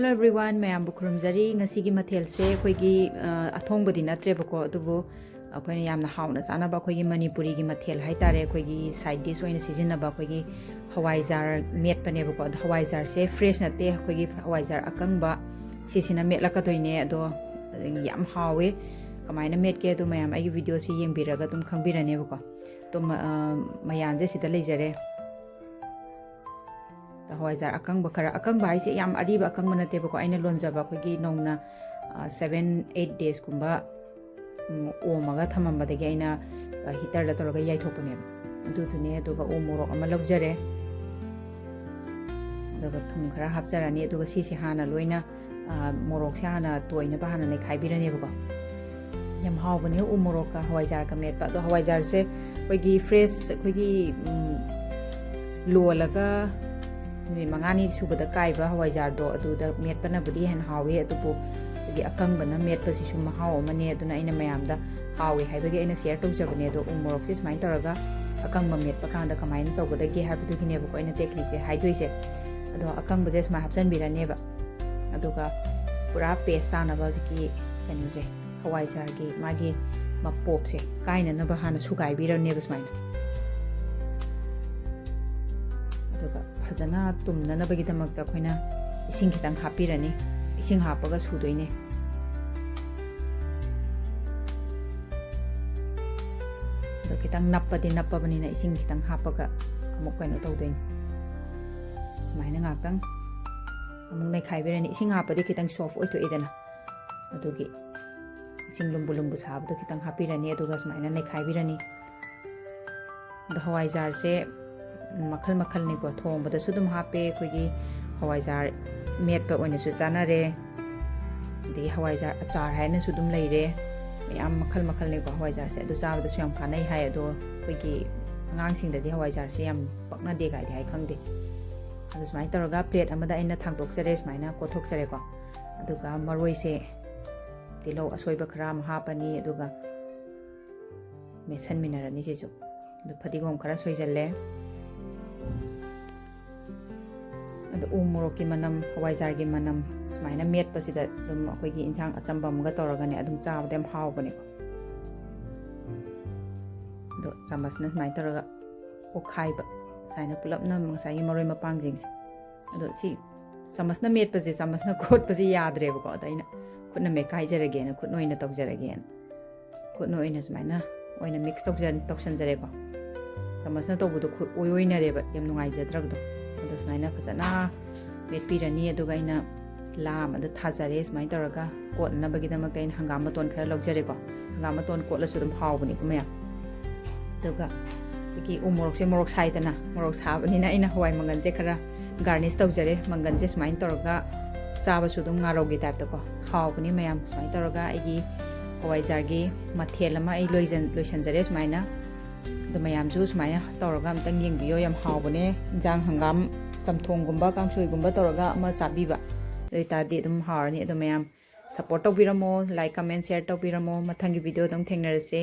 Hello everyone, mayam bu khurumjari ngasigi mathel se khoigi athong bodi natre bako adubu akhoi yamna hauna chana ba khoigi Manipuri gi mathel haitare khoigi side dish oina season ba khoigi Hawaijaar met pane bako Hawaijaar se fresh nate khoigi Hawaijaar akang ba sisina met la ka toine ado yam hawe kamaina met ke do mayam ai video se yengbiraga tum khangbirane bako to mayan je sida leijare Hawaijaar akang bakara akang bai se yam ariba akang manate bako aina lonjaba khoigi nongna 7-8 days kumba omaga thamamba degi aina heater la toroga yai thopune adu tune aduga omoro ama lagjare aduga thum khara hapjarani aduga sisi hana loina morok se hana toina ba hana nei khaibirani bako yam hawbane omoro ka Hawaijaar ka met ba do Hawaijaar se khoigi fresh khoigi lolaga mangani subada kaiba Hawaijaar do aduda met pana budi hen hawe adubu gi akang bana met pa sisu mahao mane aduna ina mayamda hawe haibagi ina share tawjabane do umorok sis main taraga akang ma met pa kanda kamain tawbada gi habidu gi nebo ko ina technique je haidoise ado akang baje sma hapsan birane ba aduga pura paste na ba gi kanu je Hawaijaar gi magi mapop se kaina na ba hana sugai birane ba smaina fazana tumna na bagi damak ta khoina ising khitang hapirani ising hapaga sudoine do kitang nappadi nappabani na ising khitang hapaga amuk kaino tawdoin sumaina ngakang amuk nai khaibirani ising hapadi kitang soft oito edana adugi ising lumbu lumbu sabdo kitang hapirani aduga sumaina nai khaibirani do Hawaijaar se makhal makhal ni ko thong bada sudum hape khoigi Hawaijaar met pa oina su chanare de Hawaijaar achar haina sudum leire mayam makhal makhal ni ko Hawaijaar se du chabada su yam khanai hai ado khoigi angang sing da di Hawaijaar se yam pakna de gai hai khangde adu smai taraga plate amada aina thangtok sare smaina ko thok sare ko aduga maroi se tilo asoiba khara ma hapani aduga mesan minarani se ju du phadigom khara soijalle adu umorok ki manam Hawaijaar gi manam smaina met pasida dum akhoi insang achambam ga toragani adum chabdem hawbani ko do chamasna smai toraga okhaiba saina pulapna ngasai maroi mapang jing ado si chamasna met pase chamasna khot pase yadre ko adaina khutna me kai jarage na khut noina tokjarage khut noina smaina oina mix toksan jare ko chamasna tobudo oina reba yam nungai jadragdo ado smaina phajana met pirani aduga ina lam ada thajare smai taraga kot na bagi damak tain hangam ton khara logjare ko hangam ton kot la sudum hawbani ko maya aduga ki umorok se morok saitana morok sabani na ina hawai mangan je khara garnish tawjare mangan je smai taraga chaba sudum ngarogi type ta ko hawbani mayam smai taraga igi Hawaijaar gi mathel ama ai loisan jare smaina do mayam ju smaina tawraga amtang yengbiyo yam hawbane jang hangam chamthong gumba kangsoi gumba tawraga ama chabiba leita di dum harani do mayam support tawbiramo like comment share tawbiramo mathangi video dum thengnarase